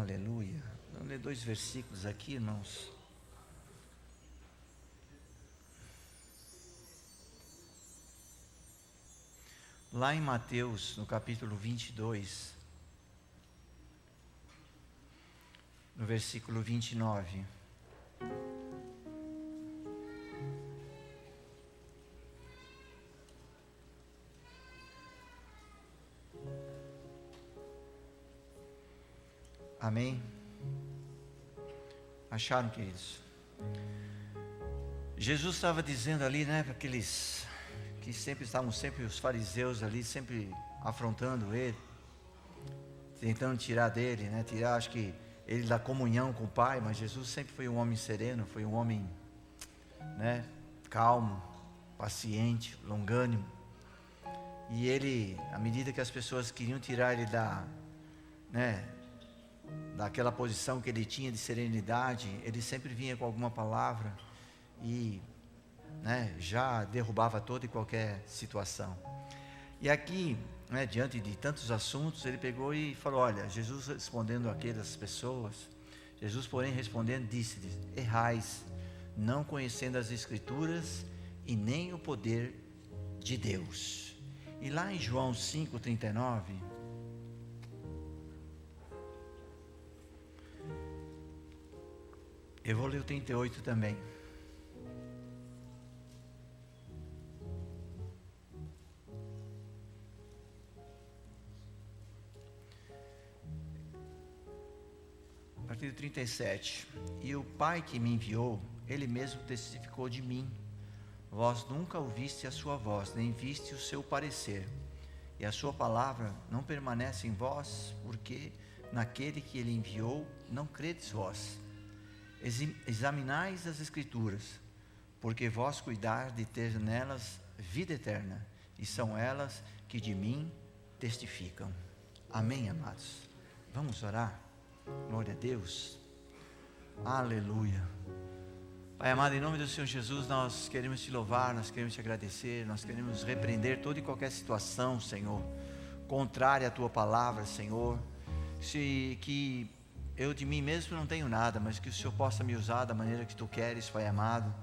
Aleluia. Vamos ler 2 versículos aqui, irmãos. Lá em Mateus, no capítulo 22, no versículo 29. Amém? Acharam, queridos? Jesus estava dizendo ali, né, para aqueles que estavam os fariseus ali, sempre afrontando ele, tentando tirar dele, né, acho que ele da comunhão com o Pai, mas Jesus sempre foi um homem sereno, foi um homem, né, calmo, paciente, longânimo. E ele, à medida que as pessoas queriam tirar ele daquela posição que ele tinha de serenidade, ele sempre vinha com alguma palavra e, já derrubava toda e qualquer situação. E aqui, diante de tantos assuntos, ele pegou e falou: olha, Jesus respondendo àquelas pessoas, Jesus, porém, respondendo, disse-lhes: errais, não conhecendo as Escrituras e nem o poder de Deus. E lá em João 5,39, eu vou ler o 38 também. A partir do 37. E o Pai que me enviou, Ele mesmo testificou de mim. Vós nunca ouviste a sua voz, nem viste o seu parecer. E a sua palavra não permanece em vós, porque naquele que Ele enviou não credes vós. Examinais as Escrituras, porque vós cuidar de ter nelas vida eterna, e são elas que de mim testificam. Amém, amados? Vamos orar? Glória a Deus. Aleluia. Pai amado, em nome do Senhor Jesus, nós queremos te louvar, nós queremos te agradecer, nós queremos repreender toda e qualquer situação, Senhor, contrária à tua palavra, Senhor, que eu de mim mesmo não tenho nada, mas que o Senhor possa me usar da maneira que tu queres, Pai amado,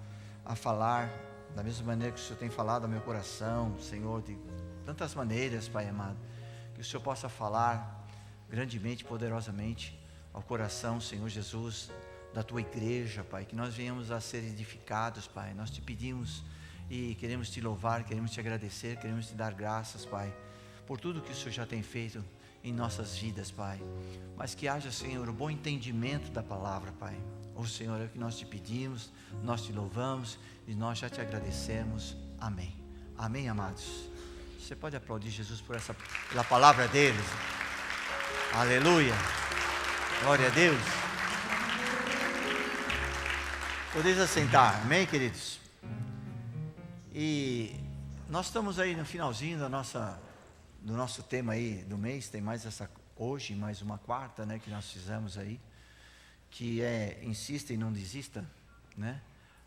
a falar da mesma maneira que o Senhor tem falado ao meu coração, Senhor, de tantas maneiras, Pai amado, que o Senhor possa falar grandemente, poderosamente ao coração, Senhor Jesus, da tua igreja, Pai, que nós venhamos a ser edificados, Pai. Nós te pedimos e queremos te louvar, queremos te agradecer, queremos te dar graças, Pai, por tudo que o Senhor já tem feito em nossas vidas, Pai. Mas que haja, Senhor, o bom entendimento da palavra, Pai. O Senhor, é o que nós te pedimos, nós te louvamos e nós já te agradecemos. Amém. Amém, amados. Você pode aplaudir Jesus pela palavra deles. Aleluia. Glória a Deus. Podeis assentar, amém, queridos? E nós estamos aí no finalzinho do nosso tema aí do mês. Tem mais hoje, mais uma quarta, que nós fizemos aí, que é insista e não desista,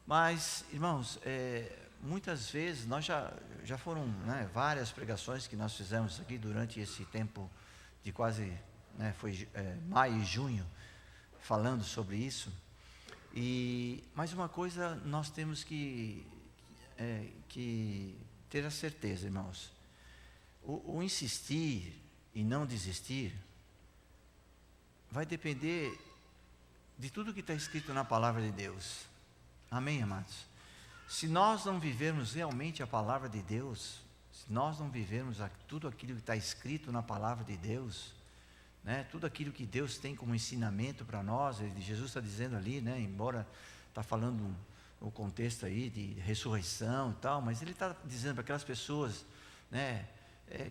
Mas, irmãos, muitas vezes nós já foram, várias pregações que nós fizemos aqui durante esse tempo de quase, foi maio e junho, falando sobre isso. E mais uma coisa nós temos que ter a certeza, irmãos. O insistir e não desistir vai depender de tudo que está escrito na palavra de Deus. Amém, amados? Se nós não vivermos realmente a palavra de Deus, se nós não vivermos tudo aquilo que está escrito na palavra de Deus, tudo aquilo que Deus tem como ensinamento para nós, Jesus está dizendo ali, embora está falando o contexto aí de ressurreição e tal, mas Ele está dizendo para aquelas pessoas,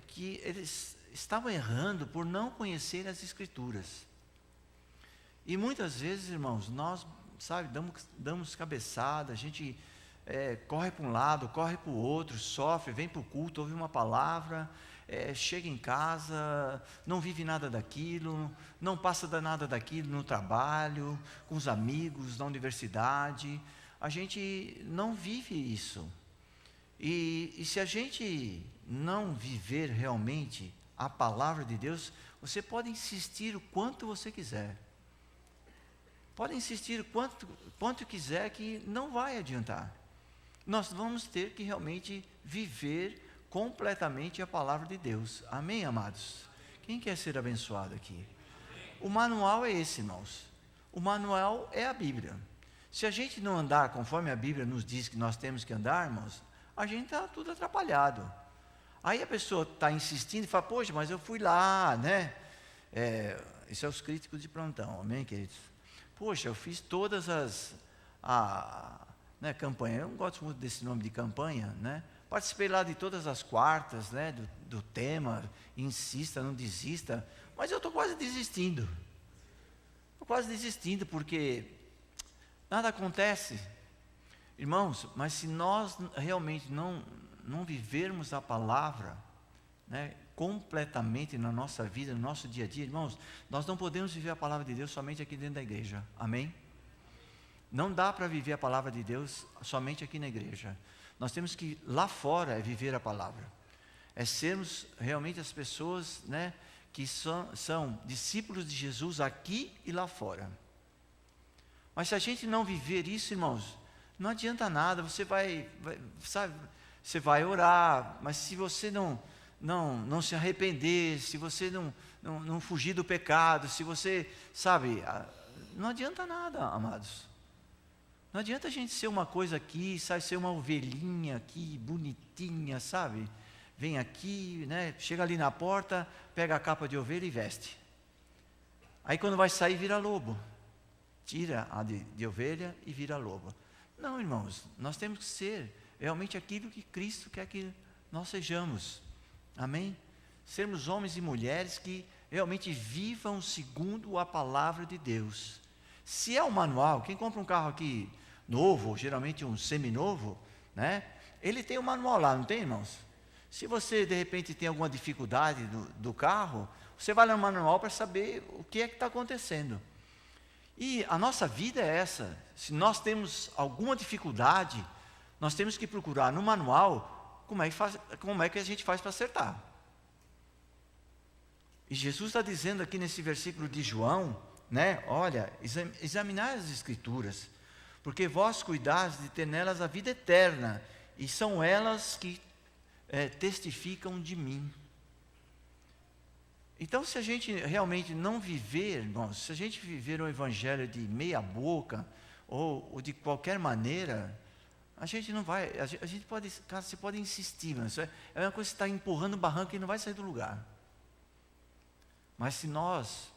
que eles estavam errando por não conhecer as Escrituras. E muitas vezes, irmãos, nós, damos cabeçada, a gente corre para um lado, corre para o outro, sofre, vem para o culto, ouve uma palavra, chega em casa, não vive nada daquilo, não passa nada daquilo no trabalho, com os amigos, na universidade. A gente não vive isso. E se a gente não viver realmente a palavra de Deus, você pode insistir o quanto você quiser. Pode insistir quanto quiser, que não vai adiantar. Nós vamos ter que realmente viver completamente a palavra de Deus. Amém, amados? Quem quer ser abençoado aqui? O manual é esse, irmãos. O manual é a Bíblia. Se a gente não andar conforme a Bíblia nos diz que nós temos que andar, irmãos, a gente está tudo atrapalhado. Aí a pessoa está insistindo e fala, poxa, mas eu fui lá, né? Isso é os críticos de plantão, amém, queridos? Poxa, eu fiz todas as campanhas, eu não gosto muito desse nome de campanha, né? Participei lá de todas as quartas, né, do tema, insista, não desista, mas eu estou quase desistindo. Estou quase desistindo, porque nada acontece. Irmãos, mas se nós realmente não vivermos a palavra, né, completamente na nossa vida, no nosso dia a dia, irmãos, nós não podemos viver a palavra de Deus somente aqui dentro da igreja, amém? Não dá para viver a palavra de Deus somente aqui na igreja. Nós temos que ir lá fora viver a palavra. É sermos realmente as pessoas, né, que são discípulos de Jesus aqui e lá fora. Mas se a gente não viver isso, irmãos, não adianta nada. Você sabe, você vai orar, mas se você não se arrepender, se você não fugir do pecado, se você, sabe, não adianta nada, amados. Não adianta a gente ser uma coisa aqui, sabe, ser uma ovelhinha aqui, bonitinha, sabe? Vem aqui, né, chega ali na porta, pega a capa de ovelha e veste. Aí quando vai sair, vira lobo. Tira a de ovelha e vira lobo. Não, irmãos, nós temos que ser realmente aquilo que Cristo quer que nós sejamos. Amém? Sermos homens e mulheres que realmente vivam segundo a palavra de Deus. Se é um manual, quem compra um carro aqui novo, geralmente um seminovo, né? Ele tem um manual lá, não tem, irmãos? Se você de repente tem alguma dificuldade do carro, você vai lá no manual para saber o que é que está acontecendo. E a nossa vida é essa. Se nós temos alguma dificuldade, nós temos que procurar no manual como é que a gente faz para acertar. E Jesus está dizendo aqui nesse versículo de João, né? Olha, examinai as Escrituras, porque vós cuidais de ter nelas a vida eterna, e são elas que testificam de mim. Então, se a gente realmente não viver, irmãos, se a gente viver o evangelho de meia boca, ou de qualquer maneira, a gente não vai, a gente pode, cara, você pode insistir, mas é uma coisa que está empurrando o barranco e não vai sair do lugar. Mas se nós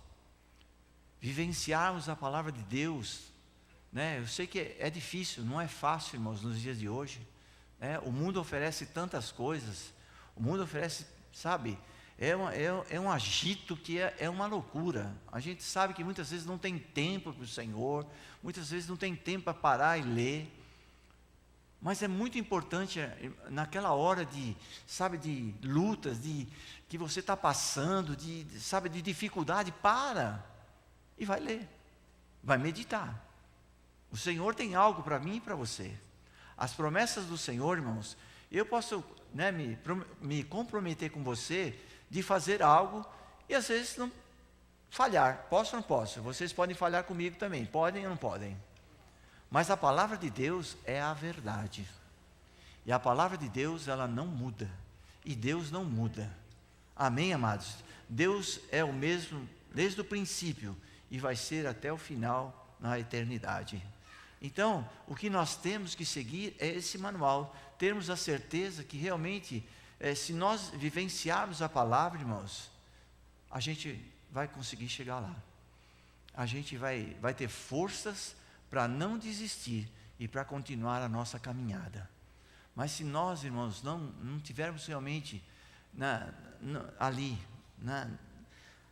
vivenciarmos a palavra de Deus, né, eu sei que é difícil, não é fácil, irmãos, nos dias de hoje, né? O mundo oferece tantas coisas, o mundo oferece, sabe, é um agito que é uma loucura. A gente sabe que muitas vezes não tem tempo para o Senhor, muitas vezes não tem tempo para parar e ler, mas é muito importante naquela hora de lutas, que você está passando, de dificuldade, para e vai ler, vai meditar. O Senhor tem algo para mim e para você. As promessas do Senhor, irmãos, eu posso, né, me comprometer com você de fazer algo e às vezes não falhar. Posso ou não posso? Vocês podem falhar comigo também, podem ou não podem? Mas a palavra de Deus é a verdade. E a palavra de Deus, ela não muda. E Deus não muda. Amém, amados? Deus é o mesmo desde o princípio e vai ser até o final na eternidade. Então, o que nós temos que seguir é esse manual. Termos a certeza que realmente, se nós vivenciarmos a palavra, irmãos, a gente vai conseguir chegar lá. A gente vai ter forças para não desistir e para continuar a nossa caminhada. Mas se nós, irmãos, não tivermos realmente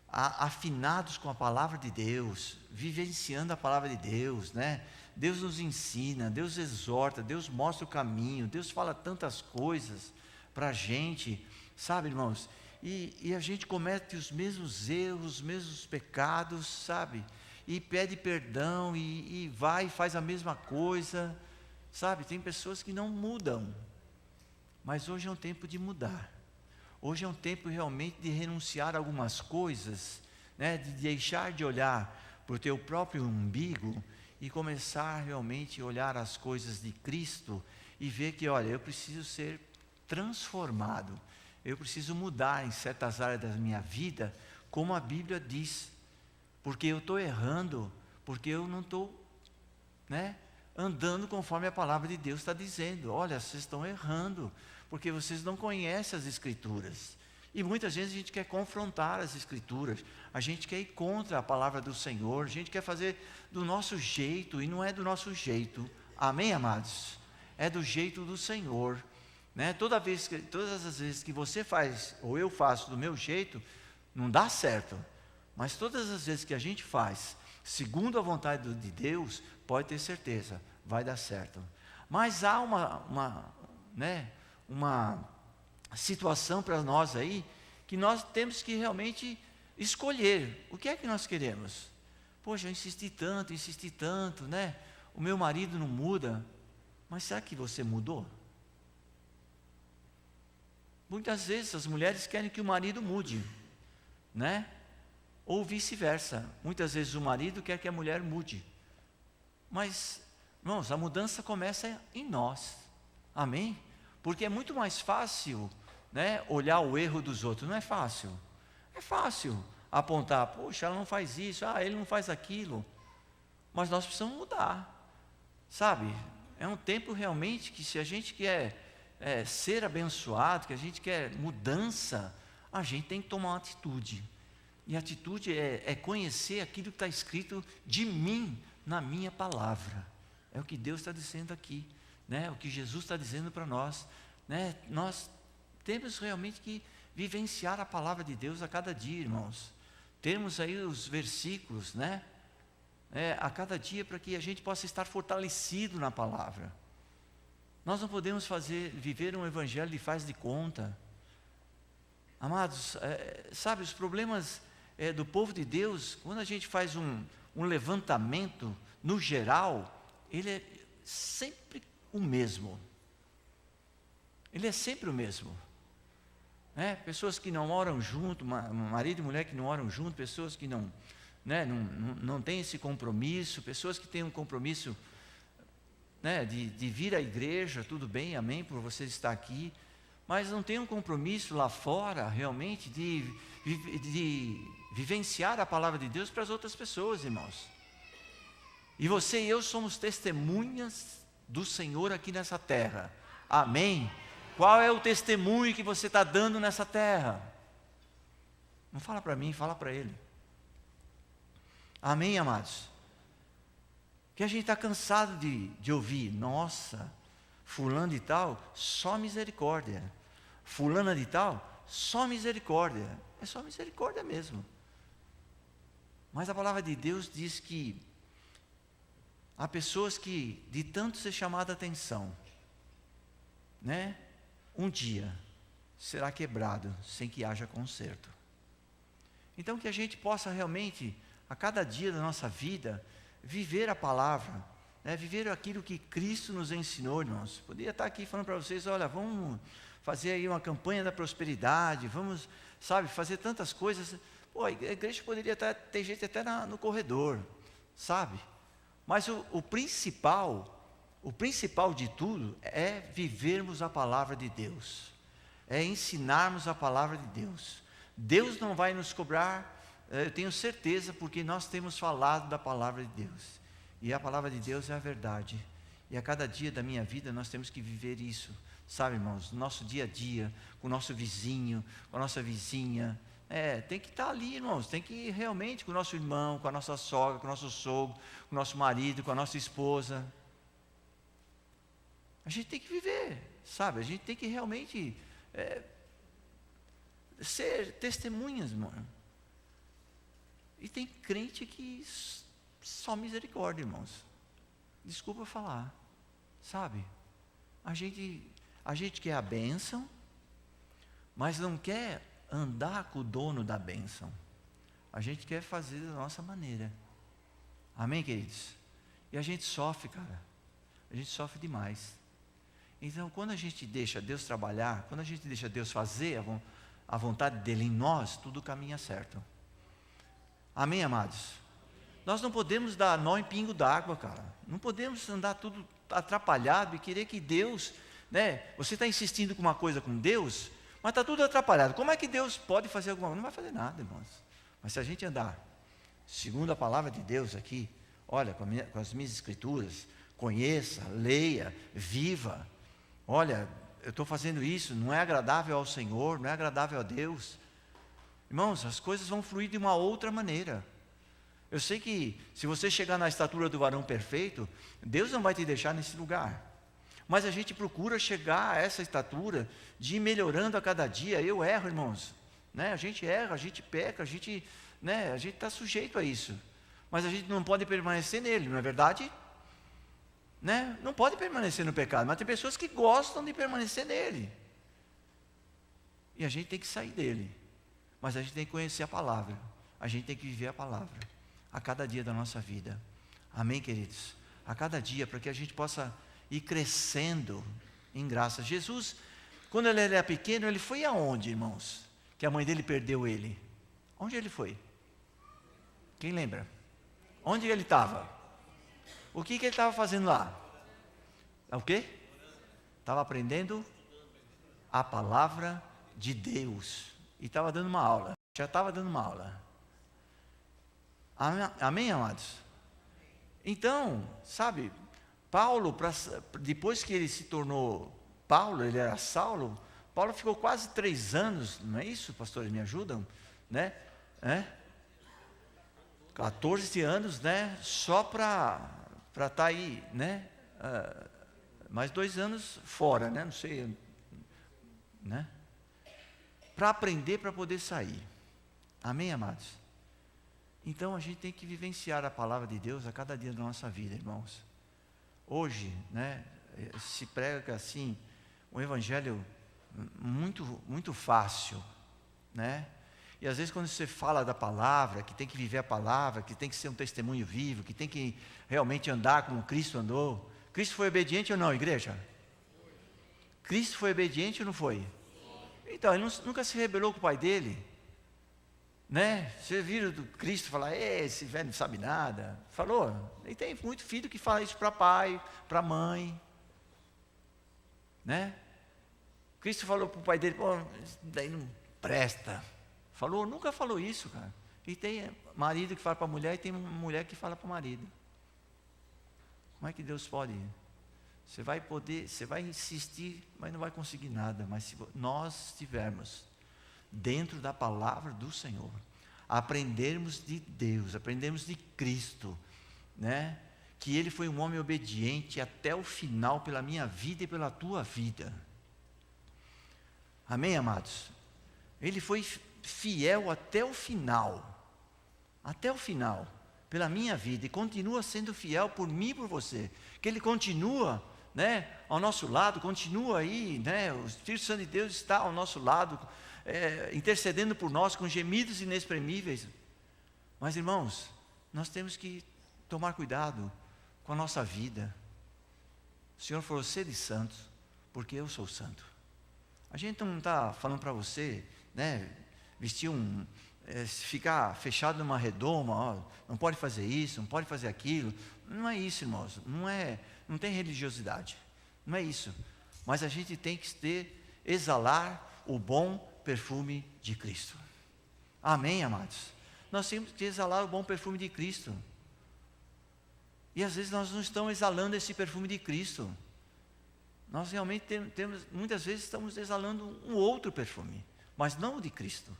afinados com a palavra de Deus, vivenciando a palavra de Deus, né? Deus nos ensina, Deus exorta, Deus mostra o caminho, Deus fala tantas coisas para a gente, sabe, irmãos? E a gente comete os mesmos erros, os mesmos pecados, sabe? E pede perdão e vai e faz a mesma coisa, sabe? Tem pessoas que não mudam, mas hoje é um tempo de mudar. Hoje é um tempo realmente de renunciar a algumas coisas, né? De deixar de olhar para o teu próprio umbigo e começar realmente a olhar as coisas de Cristo e ver que, olha, eu preciso ser transformado, eu preciso mudar em certas áreas da minha vida, como a Bíblia diz, porque eu estou errando, porque eu não estou, andando conforme a palavra de Deus está dizendo. Olha, vocês estão errando, porque vocês não conhecem as Escrituras. E muitas vezes a gente quer confrontar as Escrituras, a gente quer ir contra a palavra do Senhor, a gente quer fazer do nosso jeito, e não é do nosso jeito. Amém, amados? É do jeito do Senhor. Todas as vezes que você faz, ou eu faço do meu jeito, não dá certo. Mas todas as vezes que a gente faz, segundo a vontade de Deus, pode ter certeza, vai dar certo. Mas há uma situação para nós aí, que nós temos que realmente escolher. O que é que nós queremos? Poxa, eu insisti tanto, o meu marido não muda. Mas será que você mudou? Muitas vezes as mulheres querem que o marido mude, ou vice-versa. Muitas vezes o marido quer que a mulher mude. Mas, irmãos, a mudança começa em nós. Amém? Porque é muito mais fácil, olhar o erro dos outros. Não é fácil. É fácil apontar, poxa, ela não faz isso, ele não faz aquilo. Mas nós precisamos mudar, sabe? É um tempo realmente que, se a gente quer ser abençoado, que a gente quer mudança, a gente tem que tomar uma atitude. E a atitude é conhecer aquilo que está escrito de mim, na minha palavra. É o que Deus está dizendo aqui, o que Jesus está dizendo para nós. Nós temos realmente que vivenciar a palavra de Deus a cada dia, irmãos. Temos aí os versículos, a cada dia, para que a gente possa estar fortalecido na palavra. Nós não podemos viver um evangelho de faz de conta. Amados, sabe, os problemas do povo de Deus, quando a gente faz um levantamento, no geral, ele é sempre o mesmo. Ele é sempre o mesmo. Pessoas que não oram junto, marido e mulher que não oram junto, pessoas que não têm esse compromisso, pessoas que têm um compromisso de vir à igreja, tudo bem, amém, por você estar aqui, mas não tem um compromisso lá fora, realmente, de vivenciar a palavra de Deus para as outras pessoas, irmãos. E você e eu somos testemunhas do Senhor aqui nessa terra, amém? Qual é o testemunho que você está dando nessa terra? Não fala para mim, fala para Ele. Amém, amados? Que a gente está cansado de ouvir, nossa, fulano de tal, só misericórdia. Fulana de tal, só misericórdia. É só misericórdia mesmo. Mas a palavra de Deus diz que há pessoas que, de tanto ser chamada a atenção, um dia será quebrado sem que haja conserto. Então, que a gente possa realmente, a cada dia da nossa vida, viver a palavra, viver aquilo que Cristo nos ensinou, irmãos. Poderia estar aqui falando para vocês, olha, vamos fazer aí uma campanha da prosperidade, vamos, fazer tantas coisas. Pô, a igreja poderia ter gente até no corredor, sabe? Mas o principal de tudo é vivermos a palavra de Deus, é ensinarmos a palavra de Deus. Deus não vai nos cobrar, eu tenho certeza, porque nós temos falado da palavra de Deus, e a palavra de Deus é a verdade, e a cada dia da minha vida nós temos que viver isso, sabe, irmãos, no nosso dia a dia, com o nosso vizinho, com a nossa vizinha, tem que estar ali, irmãos, tem que ir realmente com o nosso irmão, com a nossa sogra, com o nosso sogro, com o nosso marido, com a nossa esposa. A gente tem que viver, sabe, a gente tem que realmente ser testemunhas, irmão. E tem crente que só misericórdia, irmãos. Desculpa falar, sabe? A gente quer a bênção, mas não quer andar com o dono da bênção. A gente quer fazer da nossa maneira. Amém, queridos? E a gente sofre, cara. A gente sofre demais. Então, quando a gente deixa Deus trabalhar, quando a gente deixa Deus fazer a vontade dEle em nós, tudo caminha certo. Amém, amados? Nós não podemos dar nó em pingo d'água, cara. Não podemos andar tudo atrapalhado e querer que Deus, né? Você está insistindo com uma coisa com Deus, mas está tudo atrapalhado. Como é que Deus pode fazer alguma coisa? Não vai fazer nada, irmãos. Mas se a gente andar segundo a palavra de Deus aqui, olha, com as minhas escrituras, conheça, leia, viva. Olha, eu estou fazendo isso, não é agradável ao Senhor, não é agradável a Deus. Irmãos, as coisas vão fluir de uma outra maneira. Eu sei que se você chegar na estatura do varão perfeito, Deus não vai te deixar nesse lugar. Mas a gente procura chegar a essa estatura de ir melhorando a cada dia. Eu erro, irmãos, né? A gente erra, a gente peca, a gente está sujeito a isso. Mas a gente não pode permanecer nele, não é verdade? Né? Não pode permanecer no pecado, mas tem pessoas que gostam de permanecer nele. E a gente tem que sair dele. Mas a gente tem que conhecer a palavra. A gente tem que viver a palavra a cada dia da nossa vida. Amém, queridos? A cada dia, para que a gente possa ir crescendo em graça. Jesus, quando ele era pequeno, ele foi aonde, irmãos? Que a mãe dele perdeu ele. Onde ele foi? Quem lembra? Onde ele estava? O que ele estava fazendo lá? O quê? Estava aprendendo a palavra de Deus. E estava dando uma aula. Já estava dando uma aula. Amém, amados? Então, sabe, Paulo, depois que ele se tornou Paulo, ele era Saulo, Paulo ficou quase 3 anos, não é isso, pastores, me ajudam? Né? 14 anos, né? Só para estar aí, né? Mais 2 anos fora, né? Não sei, né? Para aprender, para poder sair. Amém, amados? Então a gente tem que vivenciar a palavra de Deus a cada dia da nossa vida, irmãos. Hoje, né, se prega assim, um evangelho muito, muito fácil, né? E às vezes quando você fala da palavra, que tem que viver a palavra, que tem que ser um testemunho vivo, que tem que realmente andar como Cristo andou. Cristo foi obediente ou não, igreja? Cristo foi obediente ou não foi? Então, ele nunca se rebelou com o pai dele. Né? Você vira do Cristo e fala, esse velho não sabe nada. Falou, e tem muito filho que fala isso para pai, para mãe. Né? Cristo falou para o pai dele, pô, isso daí não presta. Falou, nunca falou isso, cara. E tem marido que fala para a mulher e tem mulher que fala para o marido. Como é que Deus pode? Você vai insistir, mas não vai conseguir nada. Mas se nós estivermos dentro da palavra do Senhor, aprendermos de Deus, aprendermos de Cristo, né? Que Ele foi um homem obediente até o final pela minha vida e pela tua vida. Amém, amados? Ele foi fiel até o final, pela minha vida, e continua sendo fiel por mim e por você, que Ele continua, né, ao nosso lado, continua aí, né, o Espírito Santo de Deus está ao nosso lado, intercedendo por nós com gemidos inexprimíveis. Mas, irmãos, nós temos que tomar cuidado com a nossa vida. O Senhor falou, sede santos, porque eu sou santo. A gente não está falando para você, né, ficar fechado numa redoma, ó, não pode fazer isso, não pode fazer aquilo. Não é isso, irmãos, não tem religiosidade, não é isso. Mas a gente tem que exalar o bom perfume de Cristo. Amém, amados? Nós temos que exalar o bom perfume de Cristo. E às vezes nós não estamos exalando esse perfume de Cristo. Nós realmente muitas vezes estamos exalando um outro perfume, mas não o de Cristo.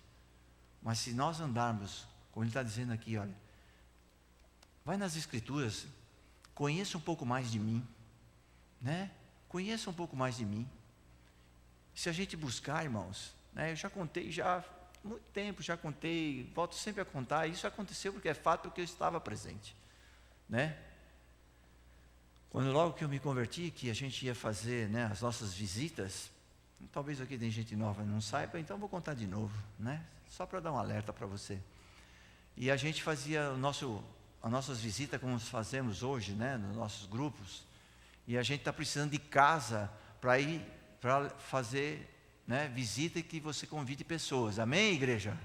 Mas se nós andarmos, como ele está dizendo aqui, olha, vai nas Escrituras, conheça um pouco mais de mim, né? Conheça um pouco mais de mim. Se a gente buscar, irmãos, né, eu já contei, há muito tempo já contei, volto sempre a contar, isso aconteceu porque é fato, porque eu estava presente, né? Quando logo que eu me converti, que a gente ia fazer, né, as nossas visitas, talvez aqui tem gente nova não saiba, então vou contar de novo, né? Só para dar um alerta para você. E a gente fazia as nossas visitas como nós fazemos hoje, né, nos nossos grupos, e a gente está precisando de casa para fazer, né, visita e que você convide pessoas. Amém, igreja?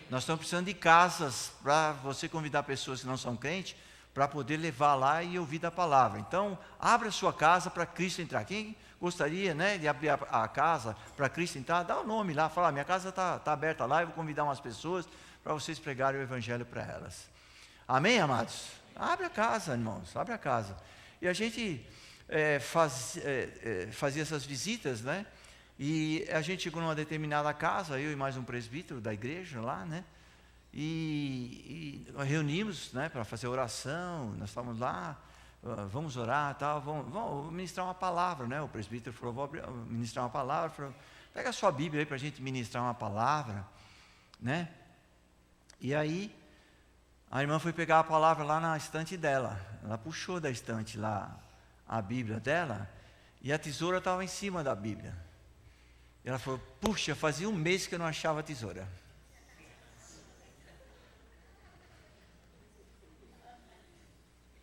Nós estamos precisando de casas para você convidar pessoas que não são crentes, para poder levar lá e ouvir da palavra. Então, abra a sua casa para Cristo entrar. Quem gostaria, né, de abrir a casa para Cristo entrar, dá o nome lá, fala, minha casa está aberta lá, eu vou convidar umas pessoas para vocês pregarem o Evangelho para elas. Amém, amados? Abre a casa, irmãos, abre a casa. E a gente fazia essas visitas, né? E a gente chegou numa determinada casa, eu e mais um presbítero da igreja lá, né? E reunimos, né, para fazer oração. Nós estávamos lá, vamos orar, tal, vamos ministrar uma palavra, né? O presbítero falou, vou ministrar uma palavra. Falou, pega a sua Bíblia aí para a gente ministrar uma palavra, né? E aí a irmã foi pegar a palavra lá na estante dela. Ela puxou da estante lá a Bíblia dela e a tesoura estava em cima da Bíblia. Ela falou, puxa, fazia um mês que eu não achava a tesoura.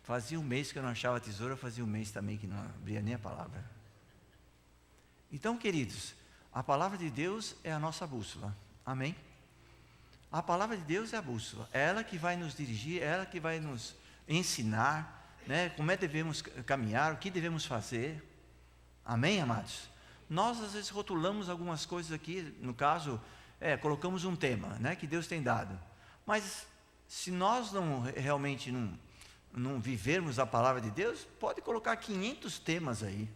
Fazia um mês que eu não achava a tesoura, fazia um mês também que não abria nem a palavra. Então, queridos, a palavra de Deus é a nossa bússola. Amém? A palavra de Deus é a bússola. É ela que vai nos dirigir, é ela que vai nos ensinar, né, como é que devemos caminhar, o que devemos fazer. Amém, amados? Nós, às vezes, rotulamos algumas coisas aqui, no caso, colocamos um tema, né, que Deus tem dado. Mas, se nós realmente não vivermos a palavra de Deus, pode colocar 500 temas aí,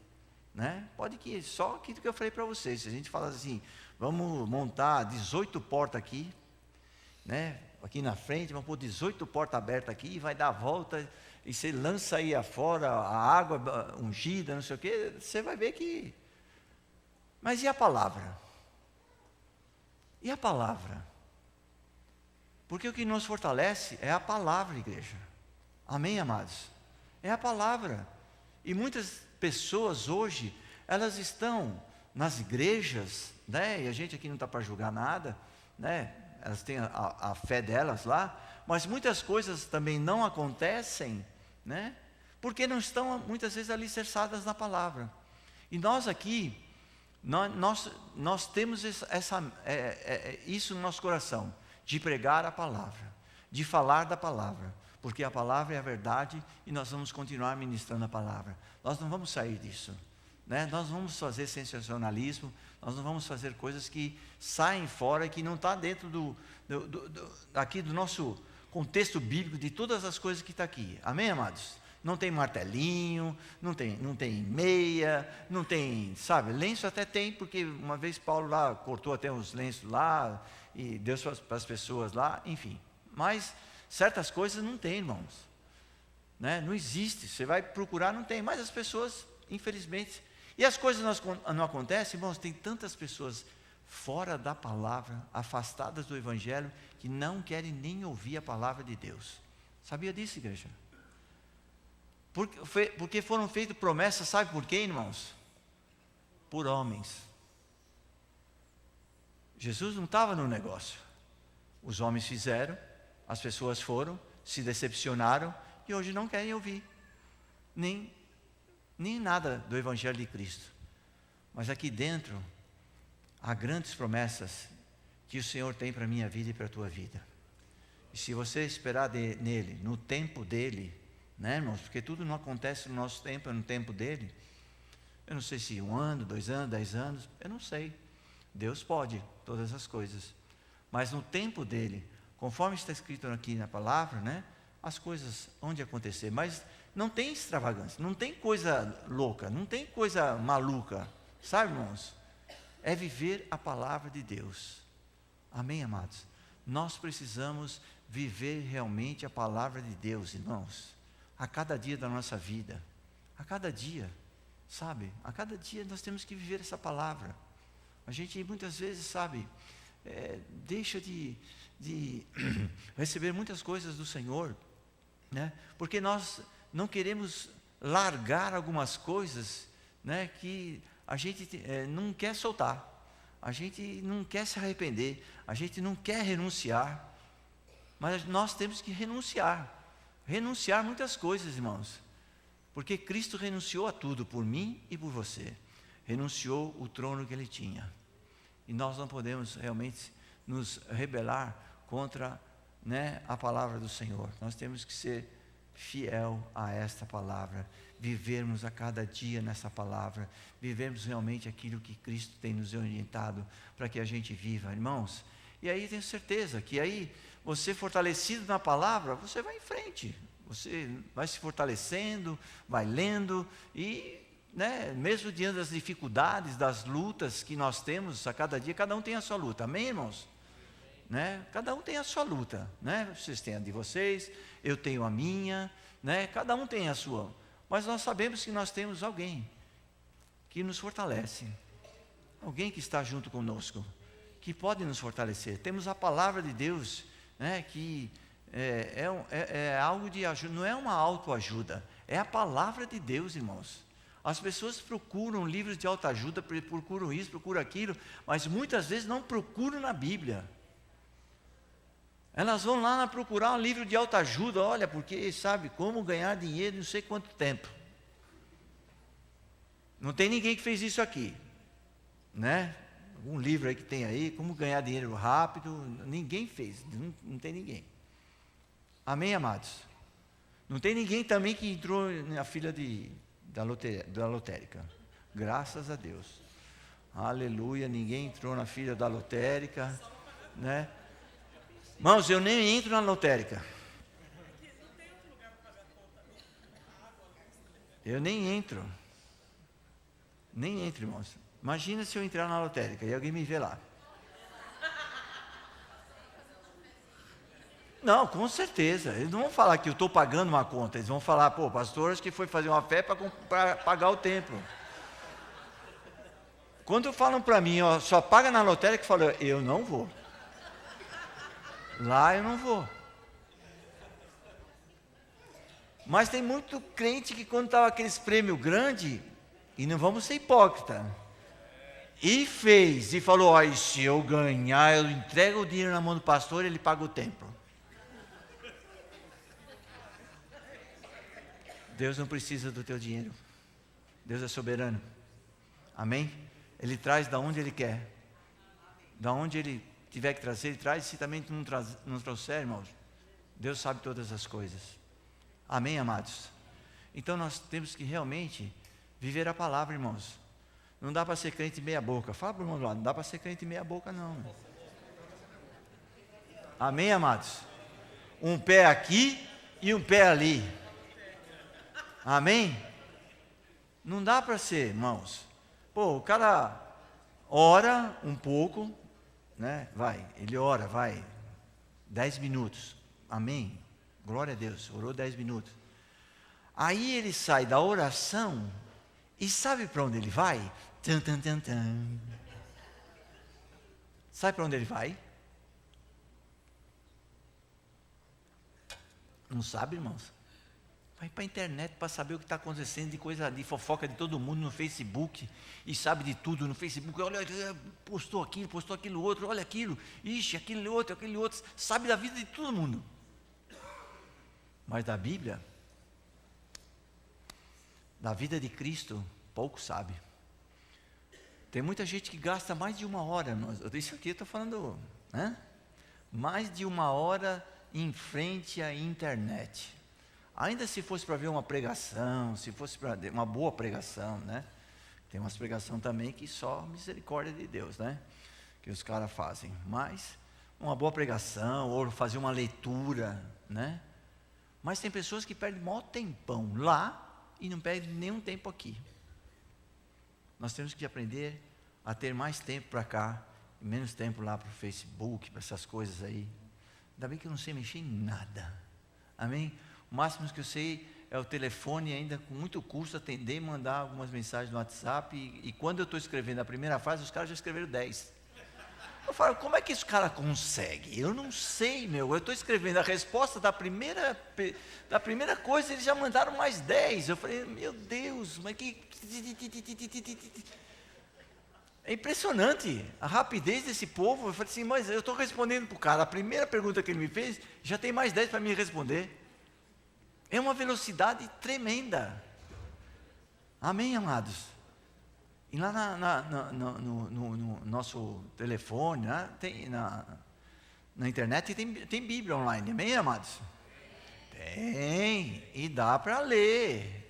né? Pode que só aquilo que eu falei para vocês. Se a gente fala assim, vamos montar 18 portas aqui, né? Aqui na frente, vamos pôr 18 portas abertas aqui, e vai dar a volta, e você lança aí afora a água ungida, não sei o quê, você vai ver que... Mas e a palavra? E a palavra? Porque o que nos fortalece é a palavra, igreja. Amém, amados? É a palavra. E muitas pessoas hoje, elas estão nas igrejas, né? E a gente aqui não está para julgar nada, né? Elas têm a fé delas lá, mas muitas coisas também não acontecem, né? Porque não estão muitas vezes alicerçadas na palavra. E nós aqui, nós temos isso no nosso coração, de pregar a palavra, de falar da palavra, porque a palavra é a verdade e nós vamos continuar ministrando a palavra. Nós não vamos sair disso, né? Nós não vamos fazer sensacionalismo, nós não vamos fazer coisas que saem fora e que não está dentro aqui do nosso contexto bíblico, de todas as coisas que está aqui. Amém, amados? Não tem martelinho, não tem meia, não tem, sabe, lenço até tem, porque uma vez Paulo lá cortou até uns lenços lá e deu para as pessoas lá, enfim. Mas certas coisas não tem, irmãos, né? Não existe, você vai procurar, não tem, mas as pessoas, infelizmente, e as coisas não acontecem, irmãos, tem tantas pessoas fora da palavra, afastadas do Evangelho, que não querem nem ouvir a palavra de Deus. Sabia disso, igreja? Porque foram feitas promessas, sabe por quê, irmãos? Por homens. Jesus não estava no negócio. Os homens fizeram, as pessoas foram, se decepcionaram e hoje não querem ouvir nem nada do Evangelho de Cristo. Mas aqui dentro há grandes promessas que o Senhor tem para a minha vida e para a tua vida. E se você esperar nele, no tempo dele, né, irmãos? Porque tudo não acontece no nosso tempo, é no tempo dele. Eu não sei se 1 ano, 2 anos, 10 anos, eu não sei. Deus pode todas as coisas. Mas no tempo dele, conforme está escrito aqui na palavra, né, as coisas hão de acontecer. Mas não tem extravagância, não tem coisa louca, não tem coisa maluca. Sabe, irmãos? É viver a palavra de Deus. Amém, amados? Nós precisamos viver realmente a palavra de Deus, irmãos. A cada dia da nossa vida, a cada dia, sabe? A cada dia nós temos que viver essa palavra. A gente muitas vezes, sabe, deixa de receber muitas coisas do Senhor, né? Porque nós não queremos largar algumas coisas, né, que a gente não quer soltar, a gente não quer se arrepender, a gente não quer renunciar, mas nós temos que renunciar muitas coisas, irmãos, porque Cristo renunciou a tudo por mim e por você, renunciou o trono que Ele tinha, e nós não podemos realmente nos rebelar contra, né, a palavra do Senhor. Nós temos que ser fiel a esta palavra, vivermos a cada dia nessa palavra, vivermos realmente aquilo que Cristo tem nos orientado para que a gente viva, irmãos. E aí tenho certeza que aí, você fortalecido na palavra, você vai em frente, você vai se fortalecendo, vai lendo e, né, mesmo diante das dificuldades, das lutas que nós temos a cada dia, cada um tem a sua luta, amém, irmãos? Né? Cada um tem a sua luta, né? Vocês têm a de vocês, eu tenho a minha, né? Cada um tem a sua, mas nós sabemos que nós temos alguém que nos fortalece, alguém que está junto conosco, que pode nos fortalecer. Temos a palavra de Deus, né? Que é algo de ajuda, não é uma autoajuda, é a palavra de Deus, irmãos. As pessoas procuram livros de autoajuda, procuram isso, procuram aquilo, mas muitas vezes não procuram na Bíblia. Elas vão lá procurar um livro de autoajuda, olha, porque sabe como ganhar dinheiro em não sei quanto tempo. Não tem ninguém que fez isso aqui, né? Algum livro aí que tem aí, como ganhar dinheiro rápido, ninguém fez, não tem ninguém. Amém, amados? Não tem ninguém também que entrou na fila da lotérica, graças a Deus. Aleluia, ninguém entrou na fila da lotérica, né? Irmãos, eu nem entro na lotérica. Eu nem entro. Nem entro, irmãos. Imagina se eu entrar na lotérica e alguém me vê lá. Não, com certeza. Eles não vão falar que eu estou pagando uma conta. Eles vão falar, pô, pastor, acho que foi fazer uma fé para pagar o templo. Quando falam para mim, ó, só paga na lotérica, eu falo, eu não vou. Lá eu não vou. Mas tem muito crente que quando estava aqueles prêmios grandes, e não vamos ser hipócrita, e fez, e falou, ó, se eu ganhar, eu entrego o dinheiro na mão do pastor e ele paga o templo. Deus não precisa do teu dinheiro. Deus é soberano. Amém? Ele traz da onde Ele quer. Da onde Ele tiver que trazer, Ele traz. Se também tu não trouxer, irmãos, Deus sabe todas as coisas. Amém, amados? Então nós temos que realmente viver a palavra, irmãos. Não dá para ser crente meia boca. Fala para o irmão do lado, não dá para ser crente meia boca, não. Amém, amados? Um pé aqui e um pé ali. Amém? Não dá para ser, irmãos. Pô, o cara ora um pouco, né? Ele ora, 10 minutos. Amém? Glória a Deus, orou 10 minutos. Aí ele sai da oração e sabe para onde ele vai? Tum, tum, tum, tum. Sabe para onde ele vai? Não sabe, irmãos? Vai para a internet para saber o que está acontecendo, de coisa, de fofoca de todo mundo no Facebook, e sabe de tudo no Facebook. Olha, postou aquilo outro, olha aquilo, ixi, aquele outro, sabe da vida de todo mundo. Mas da Bíblia, da vida de Cristo, pouco sabe. Tem muita gente que gasta mais de 1 hora, isso aqui eu estou falando, né? Mais de 1 hora em frente à internet. Ainda se fosse para ver uma pregação, se fosse para uma boa pregação, né? Tem umas pregações também que só misericórdia de Deus, né? Que os caras fazem. Mas uma boa pregação, ou fazer uma leitura, né? Mas tem pessoas que perdem maior tempão lá e não perdem nenhum tempo aqui. Nós temos que aprender a ter mais tempo para cá e menos tempo lá para o Facebook, para essas coisas aí. Ainda bem que eu não sei mexer em nada. Amém? O máximo que eu sei é o telefone, ainda com muito custo atender e mandar algumas mensagens no WhatsApp. E quando eu estou escrevendo a primeira frase, os caras já escreveram 10. Eu falo, como é que esse cara consegue? Eu não sei, meu. Eu estou escrevendo a resposta da primeira coisa, eles já mandaram mais 10. Eu falei, meu Deus, mas que... É impressionante a rapidez desse povo. Eu falei assim, mas eu estou respondendo para o cara. A primeira pergunta que ele me fez, já tem mais 10 para me responder. É uma velocidade tremenda. Amém, amados? E lá no nosso telefone, Na internet tem Bíblia online, amém, amados? Tem, e dá para ler.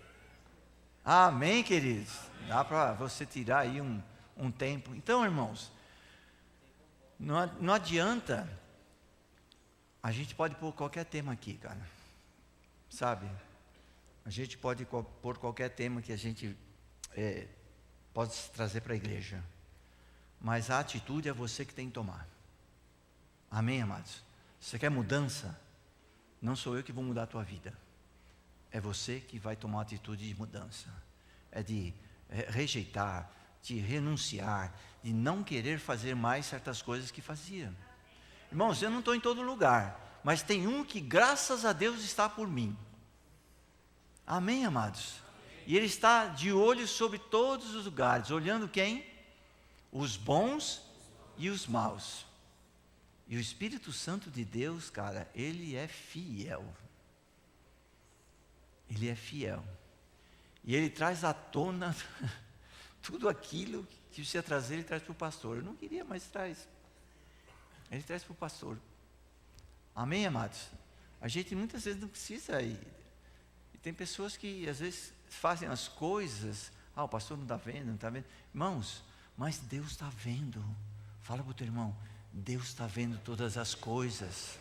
Amém, queridos? Dá para você tirar aí um tempo. Então, irmãos, não adianta, a gente pode pôr qualquer tema aqui, cara, sabe? A gente pode pôr qualquer tema que a gente pode trazer para a igreja, mas a atitude é você que tem que tomar. Amém, amados? Você quer mudança? Não sou eu que vou mudar a tua vida, é você que vai tomar uma atitude de mudança, é de rejeitar, de renunciar, de não querer fazer mais certas coisas que fazia. Irmãos, eu não estou em todo lugar, mas tem um que graças a Deus está por mim. Amém, amados? E Ele está de olho sobre todos os lugares, olhando quem? Os bons e os maus. E o Espírito Santo de Deus, cara, Ele é fiel. Ele é fiel. E Ele traz à tona tudo aquilo que precisa trazer, Ele traz para o pastor. Eu não queria, mas traz. Ele traz para o pastor. Amém, amados? A gente muitas vezes não precisa ir. E tem pessoas que às vezes fazem as coisas. O pastor não está vendo, não está vendo. Irmãos, mas Deus está vendo. Fala para o teu irmão, Deus está vendo todas as coisas.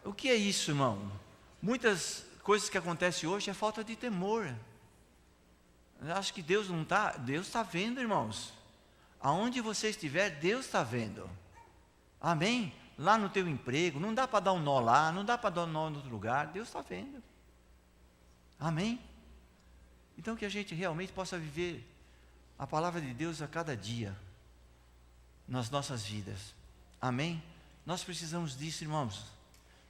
O que é isso, irmão? Muitas coisas que acontecem hoje é falta de temor. Eu acho que Deus não está. Deus está vendo, irmãos. Aonde você estiver, Deus está vendo. Amém? Lá no teu emprego, não dá para dar um nó lá, não dá para dar um nó em outro lugar, Deus está vendo. Amém? Então que a gente realmente possa viver a palavra de Deus a cada dia, nas nossas vidas. Amém? Nós precisamos disso, irmãos.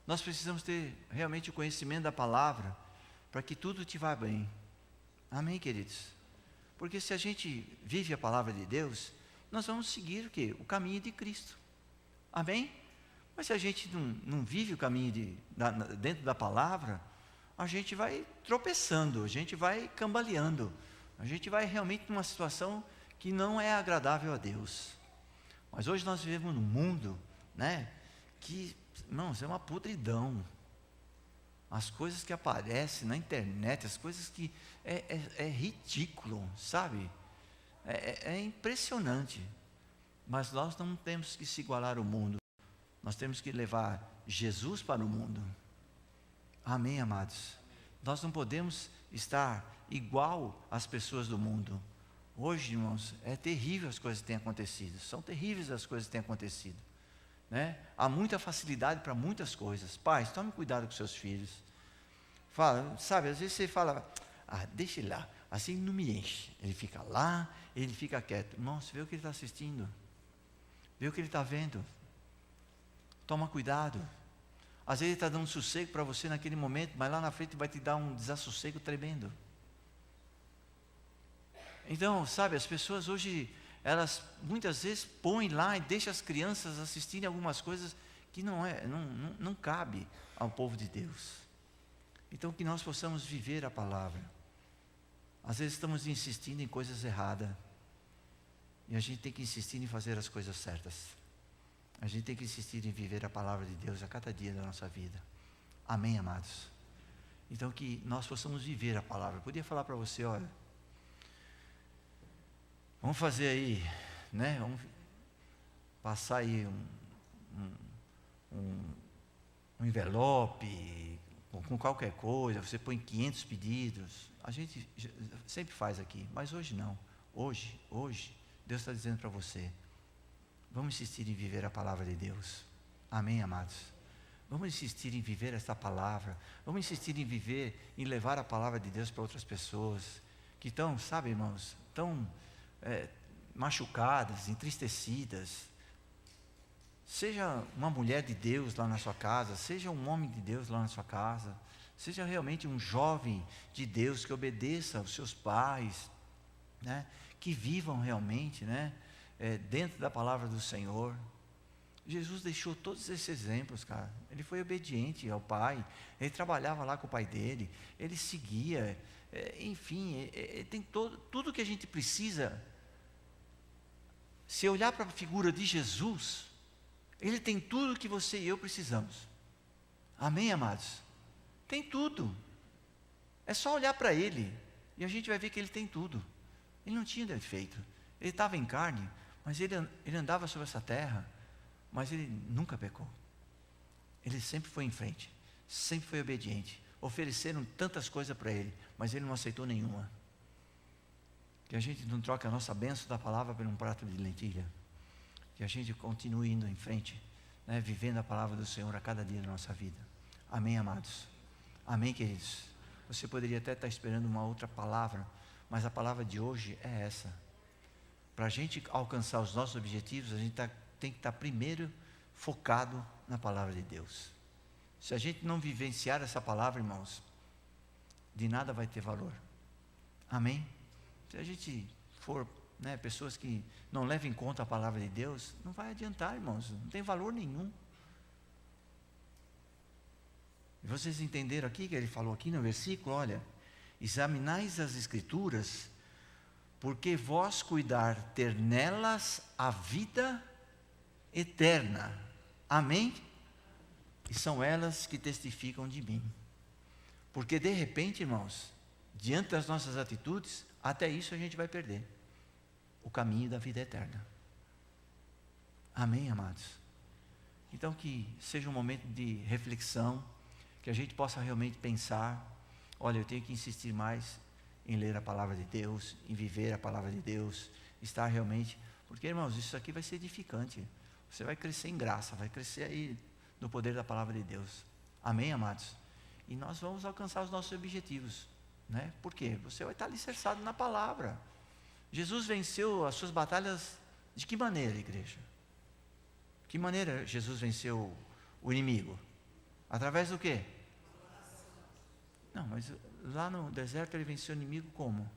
Nós precisamos ter realmente o conhecimento da palavra, para que tudo te vá bem. Amém, queridos? Porque se a gente vive a palavra de Deus, nós vamos seguir o quê? O caminho de Cristo. Amém? Mas se a gente não vive o caminho dentro da palavra, a gente vai tropeçando, a gente vai cambaleando, a gente vai realmente numa situação que não é agradável a Deus. Mas hoje nós vivemos num mundo, né, que, irmãos, é uma podridão. As coisas que aparecem na internet, as coisas que é ridículo, sabe? É impressionante. Mas nós não temos que se igualar ao mundo. Nós temos que levar Jesus para o mundo. Amém, amados? Nós não podemos estar igual às pessoas do mundo. Hoje, irmãos, é terrível as coisas que têm acontecido. São terríveis as coisas que têm acontecido, né? Há muita facilidade para muitas coisas. Pais, tome cuidado com seus filhos. Fala, sabe, às vezes você fala, deixa ele lá, assim não me enche. Ele fica lá, ele fica quieto. Irmão, você vê o que ele está assistindo? Vê o que ele está vendo? Toma cuidado. Às vezes ele está dando sossego para você naquele momento, mas lá na frente vai te dar um desassossego tremendo. Então, sabe, as pessoas hoje, elas muitas vezes põem lá e deixam as crianças assistirem algumas coisas que não cabe ao povo de Deus. Então que nós possamos viver a palavra. Às vezes estamos insistindo em coisas erradas, e a gente tem que insistir em fazer as coisas certas. A gente tem que insistir em viver a palavra de Deus a cada dia da nossa vida. Amém, amados? Então que nós possamos viver a palavra. Eu podia falar para você, olha, vamos fazer aí, né? Vamos passar aí um envelope com qualquer coisa, você põe 500 pedidos. A gente sempre faz aqui, mas hoje não. Hoje, Deus está dizendo para você, vamos insistir em viver a palavra de Deus. Amém, amados? Vamos insistir em viver essa palavra. Vamos insistir em viver, em levar a palavra de Deus para outras pessoas que estão, sabe, irmãos, tão machucadas, entristecidas. Seja uma mulher de Deus lá na sua casa, seja um homem de Deus lá na sua casa, seja realmente um jovem de Deus que obedeça aos seus pais, né? Que vivam realmente, né? Dentro da palavra do Senhor. Jesus deixou todos esses exemplos, cara. Ele foi obediente ao Pai, ele trabalhava lá com o Pai dele, ele seguia, enfim, tem tudo que a gente precisa Se olhar para a figura de Jesus, Ele tem tudo que você e eu precisamos. Amém, amados? Tem tudo. É só olhar para Ele, e a gente vai ver que Ele tem tudo. Ele não tinha defeito. Ele estava em carne, mas ele andava sobre essa terra, mas Ele nunca pecou. Ele sempre foi em frente, sempre foi obediente. Ofereceram tantas coisas para Ele, mas Ele não aceitou nenhuma. Que a gente não troque a nossa bênção da palavra por um prato de lentilha. Que a gente continue indo em frente, né, vivendo a palavra do Senhor a cada dia da nossa vida. Amém, amados? Amém, queridos? Você poderia até estar esperando uma outra palavra, mas a palavra de hoje é essa. Para a gente alcançar os nossos objetivos, a gente tem que estar primeiro focado na palavra de Deus. Se a gente não vivenciar essa palavra, irmãos, de nada vai ter valor. Amém? Se a gente for, né, pessoas que não levam em conta a palavra de Deus, não vai adiantar, irmãos, não tem valor nenhum. E vocês entenderam aqui que ele falou aqui no versículo, olha, examinais as escrituras, porque vós cuidar ter nelas a vida eterna. Amém? E são elas que testificam de mim. Porque de repente, irmãos, diante das nossas atitudes, até isso a gente vai perder o caminho da vida eterna. Amém, amados? Então que seja um momento de reflexão, que a gente possa realmente pensar, olha, eu tenho que insistir mais em ler a palavra de Deus, em viver a palavra de Deus, estar realmente, porque, irmãos, isso aqui vai ser edificante. Você vai crescer em graça, vai crescer aí no poder da palavra de Deus. Amém, amados? E nós vamos alcançar os nossos objetivos, né? Por quê? Você vai estar alicerçado na palavra. Jesus venceu as suas batalhas de que maneira, igreja? De que maneira Jesus venceu o inimigo? Através do quê? Não, mas lá no deserto ele venceu o inimigo como?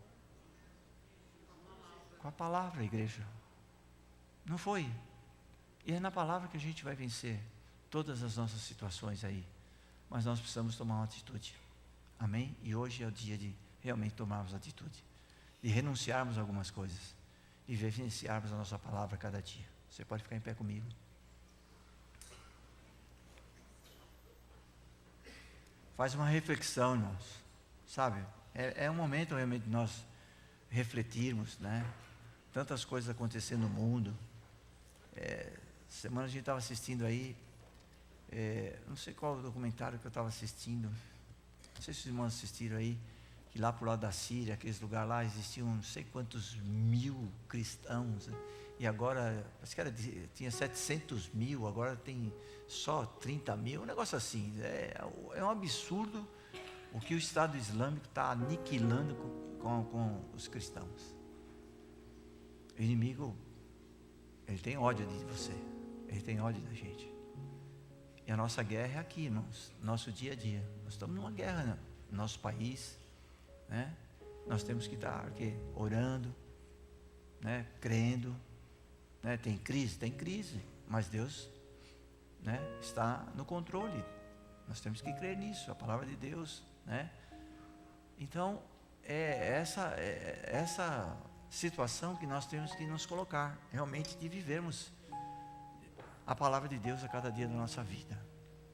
Com a palavra, igreja. Não foi? E é na palavra que a gente vai vencer todas as nossas situações aí. Mas nós precisamos tomar uma atitude. Amém? E hoje é o dia de realmente tomarmos atitude. De renunciarmos a algumas coisas. E vivenciarmos a nossa palavra cada dia. Você pode ficar em pé comigo. Faz uma reflexão, irmãos. Sabe? É um momento realmente de nós refletirmos, né? Tantas coisas acontecendo no mundo. Semana a gente estava assistindo aí, não sei qual o documentário que eu estava assistindo, não sei se os irmãos assistiram aí, que lá para o lado da Síria, aqueles lugares lá, existiam não sei quantos mil cristãos, e agora, parece que tinha 700 mil, agora tem só 30 mil, um negócio assim, é um absurdo o que o Estado Islâmico está aniquilando com os cristãos. O inimigo, ele tem ódio de você, ele tem ódio da gente. E a nossa guerra é aqui, irmãos, nosso dia a dia. Nós estamos numa guerra no nosso país, né? Nós temos que estar aqui, orando, né? Crendo, né? Tem crise, mas Deus, né? Está no controle. Nós temos que crer nisso, a palavra de Deus, né? Então, essa situação que nós temos que nos colocar, realmente de vivermos a palavra de Deus a cada dia da nossa vida.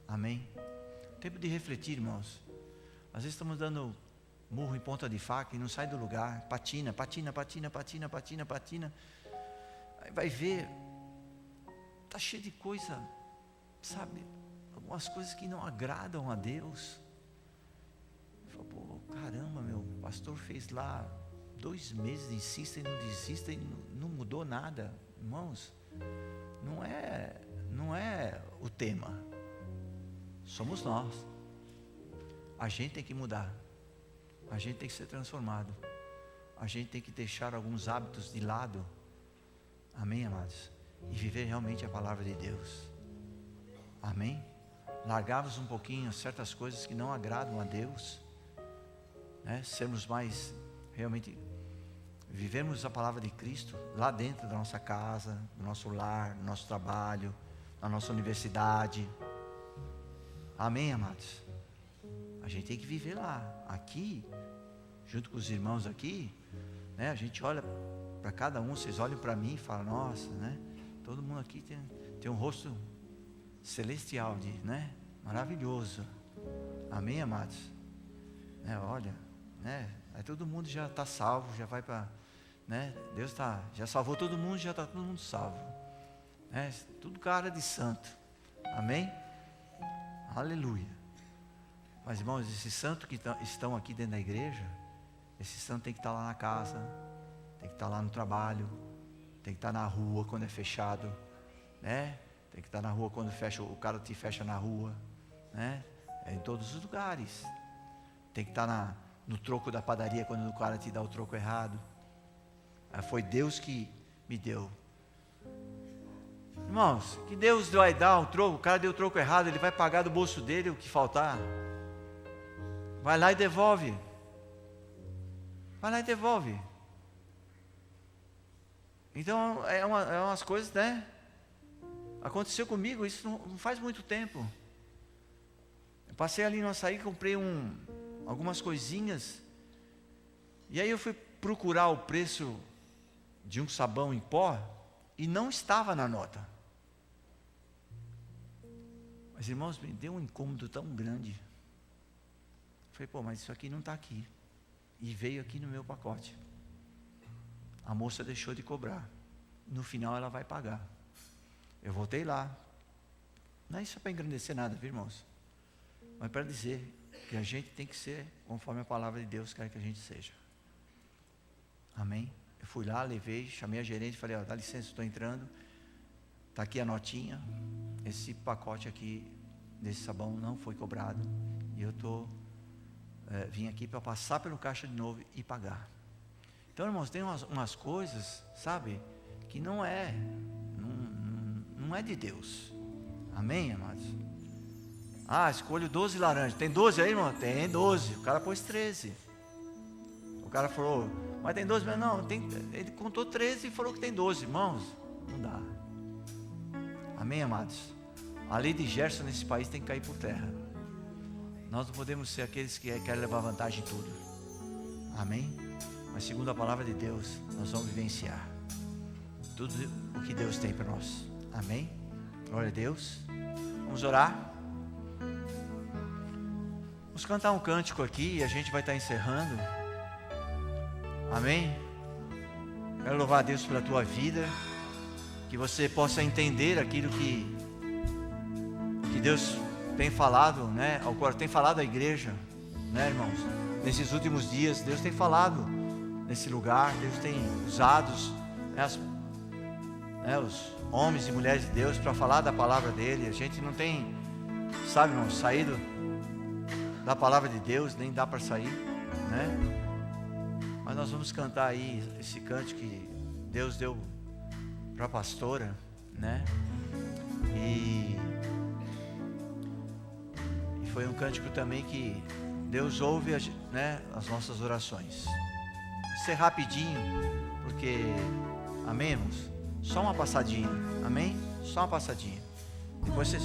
Amém? Tempo de refletir, irmãos. Às vezes estamos dando murro em ponta de faca e não sai do lugar, patina. Aí vai ver, está cheio de coisa, sabe? Algumas coisas que não agradam a Deus. Fala, pô, caramba, meu pastor fez lá 2 meses, insista e não desista e não mudou nada. Irmãos, não é o tema, somos nós. A gente tem que mudar, a gente tem que ser transformado, a gente tem que deixar alguns hábitos de lado, amém, amados, e viver realmente a palavra de Deus, amém? Largarmos um pouquinho certas coisas que não agradam a Deus, né? Sermos mais, realmente, vivemos a palavra de Cristo lá dentro da nossa casa, do nosso lar, do nosso trabalho, na nossa universidade. Amém, amados? A gente tem que viver lá. Aqui, junto com os irmãos aqui, né, a gente olha para cada um. Vocês olham para mim e falam, nossa, né? Todo mundo aqui tem um rosto celestial, né? Maravilhoso. Amém, amados? Olha, né? Aí todo mundo já está salvo, já vai para, né? Deus já salvou todo mundo, já está todo mundo salvo. Tudo cara de santo. Amém? Aleluia. Mas, irmãos, esses santos que estão aqui dentro da igreja, esse santo tem que estar lá na casa, tem que estar lá no trabalho, tem que estar na rua quando é fechado, né? Tem que estar na rua quando fecha, o cara te fecha na rua, né? Em todos os lugares. Tem que estar no troco da padaria quando o cara te dá o troco errado. Foi Deus que me deu. Irmãos, que Deus vai dar o troco, o cara deu o troco errado, ele vai pagar do bolso dele o que faltar. Vai lá e devolve. Vai lá e devolve. Então, é umas coisas, né? Aconteceu comigo, isso não faz muito tempo. Eu passei ali no açaí, comprei algumas coisinhas. E aí eu fui procurar o preço de um sabão em pó e não estava na nota. Mas, irmãos, me deu um incômodo tão grande. Falei, mas isso aqui não está aqui. E veio aqui no meu pacote. A moça deixou de cobrar. No final ela vai pagar. Eu voltei lá. Não é isso para engrandecer nada, viu, irmãos? Mas para dizer que a gente tem que ser conforme a palavra de Deus quer que a gente seja. Amém? Eu fui lá, levei, chamei a gerente e falei, dá licença, estou entrando. Está aqui a notinha. Esse pacote aqui desse sabão não foi cobrado. E eu vim aqui para passar pelo caixa de novo e pagar. Então, irmãos, tem umas coisas, sabe, que não é de Deus. Amém, amados? Escolho 12 laranjas. Tem 12 aí, irmão? Tem 12. O cara pôs 13. O cara falou, mas tem 12? Mas não, ele contou 13 e falou que tem 12. Irmãos, não dá. Amém, amados? A lei de Gerson nesse país tem que cair por terra. Nós não podemos ser aqueles que querem levar vantagem em tudo. Amém? Mas segundo a palavra de Deus, nós vamos vivenciar tudo o que Deus tem para nós. Amém? Glória a Deus. Vamos orar. Vamos cantar um cântico aqui e a gente vai estar encerrando. Amém? Quero louvar a Deus pela tua vida. Que você possa entender aquilo que Deus tem falado, né? Tem falado à igreja, né, irmãos? Nesses últimos dias, Deus tem falado nesse lugar. Deus tem usado os homens e mulheres de Deus para falar da palavra dele. A gente não tem, sabe, irmãos, saído da palavra de Deus, nem dá para sair, né? Mas nós vamos cantar aí esse cântico que Deus deu para a pastora, né? E foi um cântico também que Deus ouve, né, as nossas orações. Vou ser rapidinho, porque, amém, irmãos? Só uma passadinha, amém? Só uma passadinha. Depois vocês...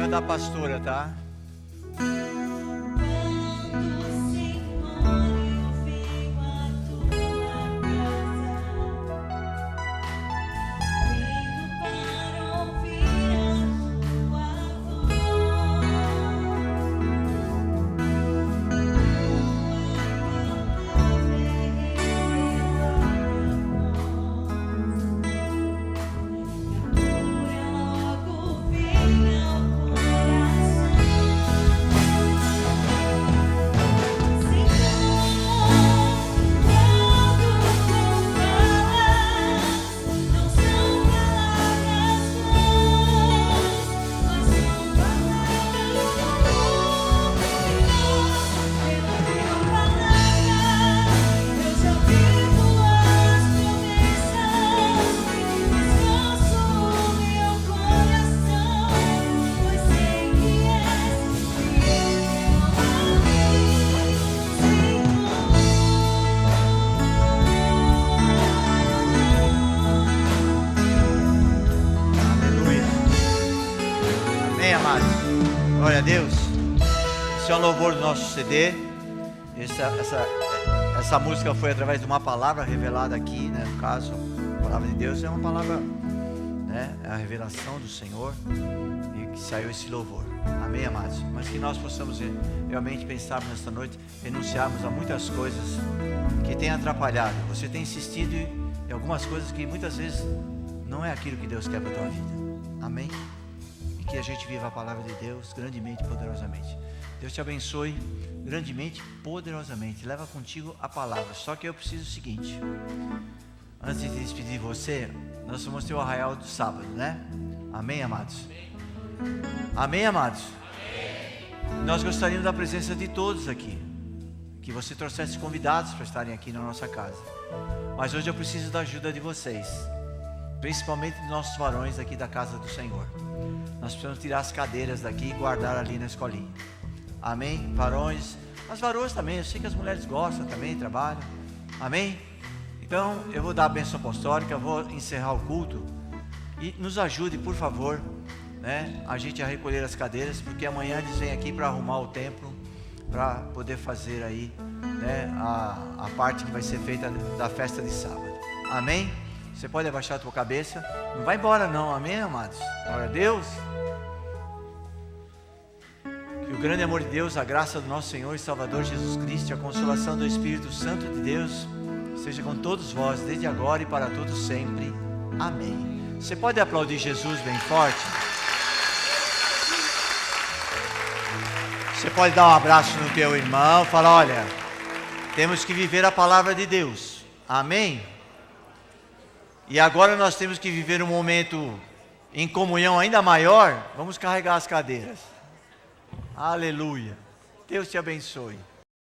da pastora, tá? a Deus. Esse é um louvor do nosso CD. Essa música foi através de uma palavra revelada aqui, né? No caso, a palavra de Deus é uma palavra, né? É a revelação do Senhor, e que saiu esse louvor. Amém, amados? Mas que nós possamos realmente pensarmos nesta noite, renunciarmos a muitas coisas que têm atrapalhado. Você tem insistido em algumas coisas que muitas vezes não é aquilo que Deus quer para a tua vida. Amém? E que a gente viva a palavra de Deus grandemente e poderosamente. Deus te abençoe grandemente e poderosamente. Leva contigo a palavra. Só que eu preciso do seguinte: antes de despedir de você, nós vamos ter o arraial do sábado, né? Amém, amados? Amém, amados? Amém. Nós gostaríamos da presença de todos aqui, que você trouxesse convidados para estarem aqui na nossa casa. Mas hoje eu preciso da ajuda de vocês, principalmente dos nossos varões aqui da casa do Senhor. Nós precisamos tirar as cadeiras daqui e guardar ali na escolinha. Amém? Varões, as varoas também, eu sei que as mulheres gostam também, trabalham. Amém? Então eu vou dar a bênção apostólica, vou encerrar o culto. E nos ajude, por favor, né, a gente a recolher as cadeiras, porque amanhã eles vêm aqui para arrumar o templo, para poder fazer aí, né, a parte que vai ser feita da festa de sábado. Amém? Você pode abaixar a tua cabeça. Não vai embora não, amém, amados? Glória a Deus. Que o grande amor de Deus, a graça do nosso Senhor e Salvador Jesus Cristo, a consolação do Espírito Santo de Deus seja com todos vós, desde agora e para todos sempre. Amém. Você pode aplaudir Jesus bem forte? Você pode dar um abraço no teu irmão, falar: olha, temos que viver a palavra de Deus. Amém? E agora nós temos que viver um momento em comunhão ainda maior. Vamos carregar as cadeiras. Aleluia. Deus te abençoe.